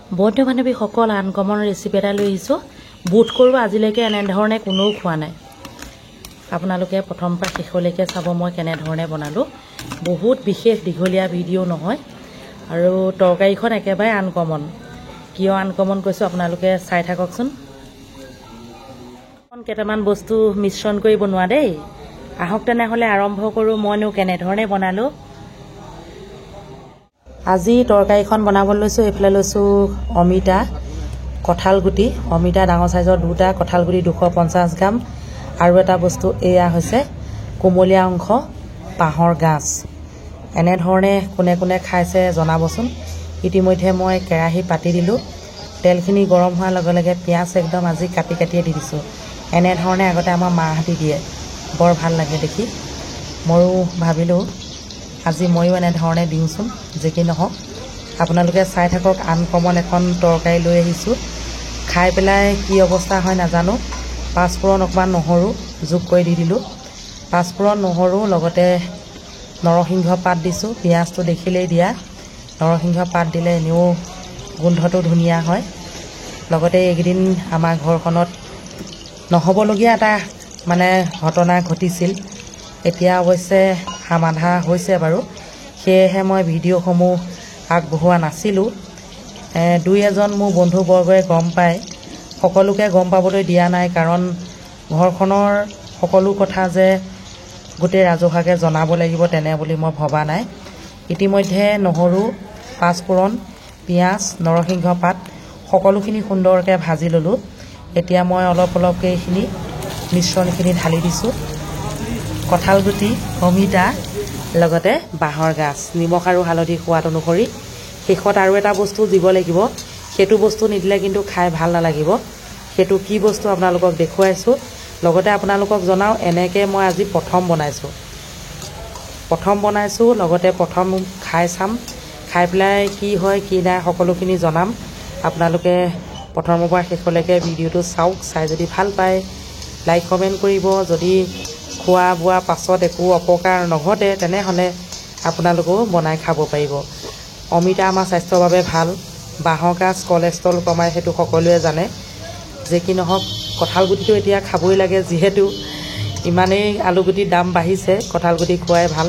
বন্ধু বান্ধৱীসকল uncommon recipe এটা লৈ আহিছোঁ। বুট কৰোঁ আজিলৈকে এনেধৰণে কোনেও খোৱা নাই। আপোনালোকে প্ৰথম পৰা শেষলৈকে চাব মই কেনেধৰণে বনালোঁ। বহুত বিশেষ দীঘলীয়া ভিডিঅ' নহয় আৰু তৰকাৰীখন একেবাৰে আনকমন। কিয় আনকমন কৈছোঁ আপোনালোকে চাই থাককচোন। কেইটামান বস্তু মিশ্ৰণ কৰি বনোৱা দেই। আহক তেনেহ'লে আৰম্ভ কৰোঁ মইনো কেনেধৰণে বনালোঁ। আজি তৰকাৰীখন বনাবলৈ লৈছোঁ। এইফালে লৈছোঁ অমিতা, কঁঠাল গুটি, অমিতা ডাঙৰ চাইজৰ দুটা, কঁঠাল গুটি 250 গ্ৰাম আৰু এটা বস্তু এয়া হৈছে কোমলীয়া অংশ বাঁহৰ গাজ। এনেধৰণে কোনে কোনে খাইছে জনাবচোন। ইতিমধ্যে মই কেৰাহী পাতি দিলোঁ। তেলখিনি গৰম হোৱাৰ লগে লগে পিঁয়াজ একদম আজি কাটিয়ে দি দিছোঁ। এনেধৰণে আগতে আমাৰ মাহঁতে দিয়ে, বৰ ভাল লাগে দেখি। ময়ো ভাবিলোঁ আজি ময়ো এনেধৰণে দিওঁচোন। যি কি নহওক আপোনালোকে চাই থাকক। আনকমন এখন তৰকাৰী লৈ আহিছোঁ। খাই পেলাই কি অৱস্থা হয় নাজানো। পাঁচফোৰণ অকণমান নহৰু যোগ কৰি দি দিলোঁ। পাঁচফোৰণ নহৰু লগতে নৰসিংহ পাত দিছোঁ। পিঁয়াজটো দেখিলেই দিয়া। নৰসিংহ পাত দিলে এনেও গোন্ধটো ধুনীয়া হয়। লগতে এইকেইদিন আমাৰ ঘৰখনত নহ'বলগীয়া এটা ঘটনা ঘটিছিল। এতিয়া অৱশ্যে সমাধা হৈছে বাৰু। সেয়েহে মই ভিডিঅ'সমূহ আগবঢ়োৱা নাছিলোঁ। দুই এজন মোৰ বন্ধুবৰ্গই গম পায়। সকলোকে গম পাবলৈ দিয়া নাই, কাৰণ ঘৰখনৰ সকলো কথা যে গোটেই ৰাজহুৱাকৈ জনাব লাগিব তেনে বুলি মই ভবা নাই। ইতিমধ্যে নহৰু, পাঁচফোৰণ, পিঁয়াজ, নৰসিংহ পাত সকলোখিনি সুন্দৰকৈ ভাজি ল'লোঁ। এতিয়া মই অলপকৈ এইখিনি মিশ্ৰণখিনি ঢালি দিছোঁ। কঁঠাল গুটি, অমিতা লগতে বাঁহৰ গাজ, নিমখ আৰু হালধি সোৱাদ অনুসৰি। শেষত আৰু এটা বস্তু দিব লাগিব। সেইটো বস্তু নিদিলে কিন্তু খাই ভাল নালাগিব। সেইটো কি বস্তু আপোনালোকক দেখুৱাইছোঁ। লগতে আপোনালোকক জনাওঁ এনেকৈ মই আজি প্ৰথম বনাইছোঁ। লগতে প্ৰথম খাই চাম। খাই পেলাই কি হয় কি নাই সকলোখিনি জনাম। আপোনালোকে প্ৰথমৰ পৰা শেষলৈকে ভিডিঅ'টো চাওক। চাই যদি ভাল পায় লাইক কমেণ্ট কৰিব। যদি খোৱা বোৱাৰ পাছত একো অপকাৰ নঘটে তেনেহ'লে আপোনালোকেও বনাই খাব পাৰিব। অমিতা আমাৰ স্বাস্থ্যৰ বাবে ভাল। বাঁহৰ গাজ কলেষ্ট্ৰল কমাই, সেইটো সকলোৱে জানে। যে কি নহওক কঁঠাল গুটিটো এতিয়া খাবই লাগে, যিহেতু ইমানেই আলুগুটিৰ দাম বাঢ়িছে। কঁঠাল গুটি খোৱাই ভাল।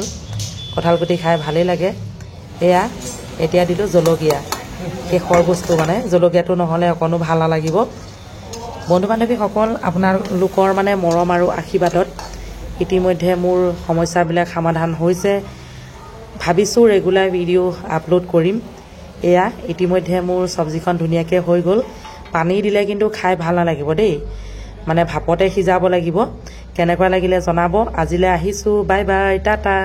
কঁঠাল গুটি খাই ভালেই লাগে। এয়া এতিয়া দিলোঁ জলকীয়া। শেষৰ বস্তু জলকীয়াটো নহ'লে অকণো ভাল নালাগিব। বন্ধু বান্ধৱীসকল আপোনালোকৰ মৰম আৰু আশীৰ্বাদত ইতিমধ্যে মোৰ সমস্যাবিলাক সমাধান হৈছে। ভাবিছোঁ ৰেগুলাৰ ভিডিঅ' আপলোড কৰিম। এয়া ইতিমধ্যে মোৰ চব্জিখন ধুনীয়াকৈ হৈ গ'ল। পানী দিলে কিন্তু খাই ভাল নালাগিব দেই। ভাপতে সিজাব লাগিব। কেনেকুৱা লাগিলে জনাব। আজিলৈ আহিছোঁ। Bye bye, Tata.